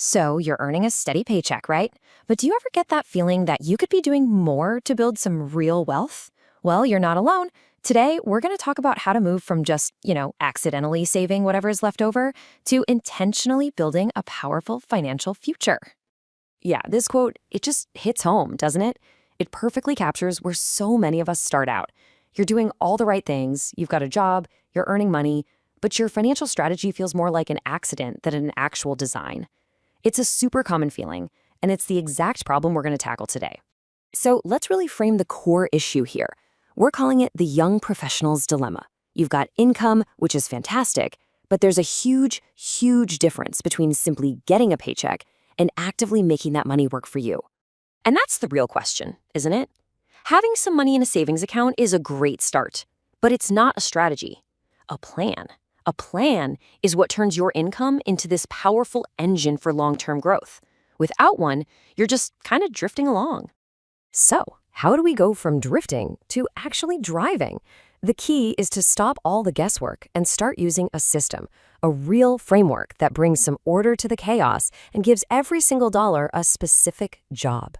So you're earning a steady paycheck, right? But do you ever get that feeling that you could be doing more to build some real wealth? Well, you're not alone. Today, we're going to talk about how to move from just, accidentally saving whatever is left over to intentionally building a powerful financial future. Yeah, this quote, it just hits home, doesn't it? It perfectly captures where so many of us start out. You're doing all the right things, you've got a job, you're earning money, but your financial strategy feels more like an accident than an actual design. It's a super common feeling, and it's the exact problem we're going to tackle today. So let's really frame the core issue here. We're calling it the young professional's dilemma. You've got income, which is fantastic, but there's a huge, huge difference between simply getting a paycheck and actively making that money work for you. And that's the real question, isn't it? Having some money in a savings account is a great start, but it's not a strategy. A plan. A plan is what turns your income into this powerful engine for long-term growth. Without one, you're just kind of drifting along. So, how do we go from drifting to actually driving? The key is to stop all the guesswork and start using a system, a real framework that brings some order to the chaos and gives every single dollar a specific job.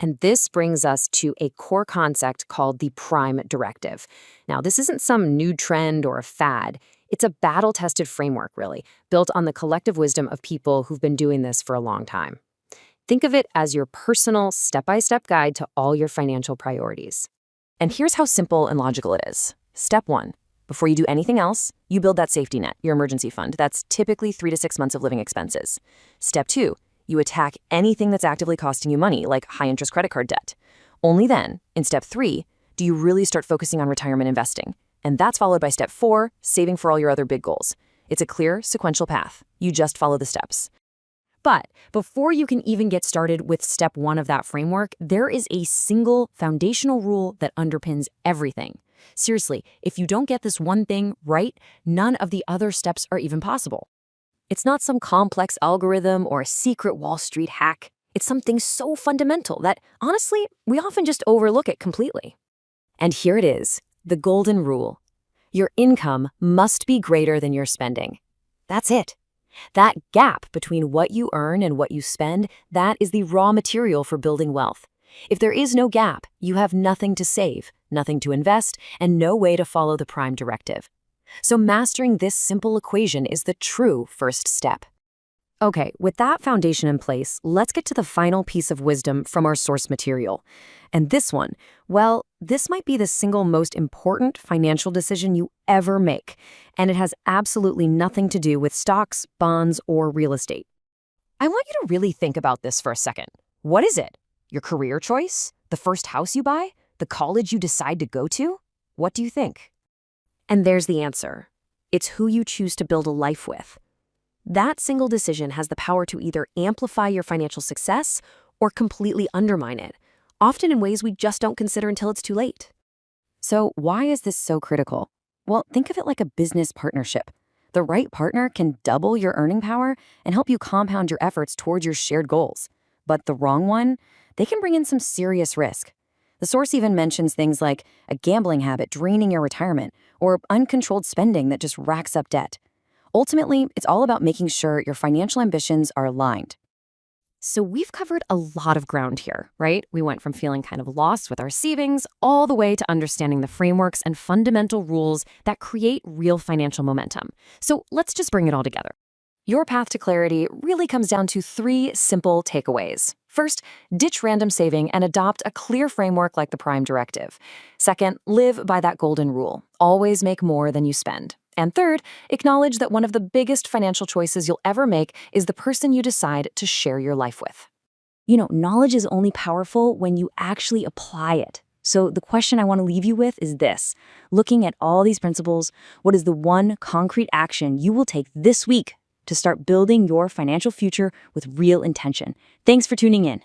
And this brings us to a core concept called the Prime Directive. Now, this isn't some new trend or a fad. It's a battle-tested framework, really, built on the collective wisdom of people who've been doing this for a long time. Think of it as your personal step-by-step guide to all your financial priorities. And here's how simple and logical it is. Step 1. Before you do anything else, you build that safety net, your emergency fund. That's typically 3 to 6 months of living expenses. Step 2. You attack anything that's actively costing you money, like high-interest credit card debt. Only then, in step 3, do you really start focusing on retirement investing. And that's followed by step 4, saving for all your other big goals. It's a clear, sequential path. You just follow the steps. But before you can even get started with step 1 of that framework, there is a single foundational rule that underpins everything. Seriously, if you don't get this one thing right, none of the other steps are even possible. It's not some complex algorithm or a secret Wall Street hack. It's something so fundamental that, honestly, we often just overlook it completely. And here it is, the golden rule. Your income must be greater than your spending. That's it. That gap between what you earn and what you spend, that is the raw material for building wealth. If there is no gap, you have nothing to save, nothing to invest, and no way to follow the Prime Directive. So mastering this simple equation is the true first step. Okay, with that foundation in place, let's get to the final piece of wisdom from our source material. And this one, well, this might be the single most important financial decision you ever make, and it has absolutely nothing to do with stocks, bonds, or real estate. I want you to really think about this for a second. What is it? Your career choice? The first house you buy? The college you decide to go to? What do you think? And there's the answer. It's who you choose to build a life with. That single decision has the power to either amplify your financial success or completely undermine it, often in ways we just don't consider until it's too late. So why is this so critical? Well, think of it like a business partnership. The right partner can double your earning power and help you compound your efforts towards your shared goals. But the wrong one, they can bring in some serious risk. The source even mentions things like a gambling habit draining your retirement or uncontrolled spending that just racks up debt. Ultimately, it's all about making sure your financial ambitions are aligned. So we've covered a lot of ground here, right? We went from feeling kind of lost with our savings all the way to understanding the frameworks and fundamental rules that create real financial momentum. So let's just bring it all together. Your path to clarity really comes down to 3 simple takeaways. First, ditch random saving and adopt a clear framework like the Prime Directive. Second, live by that golden rule. Always make more than you spend. And third, acknowledge that one of the biggest financial choices you'll ever make is the person you decide to share your life with. Knowledge is only powerful when you actually apply it. So the question I want to leave you with is this. Looking at all these principles, what is the one concrete action you will take this week to start building your financial future with real intention? Thanks for tuning in.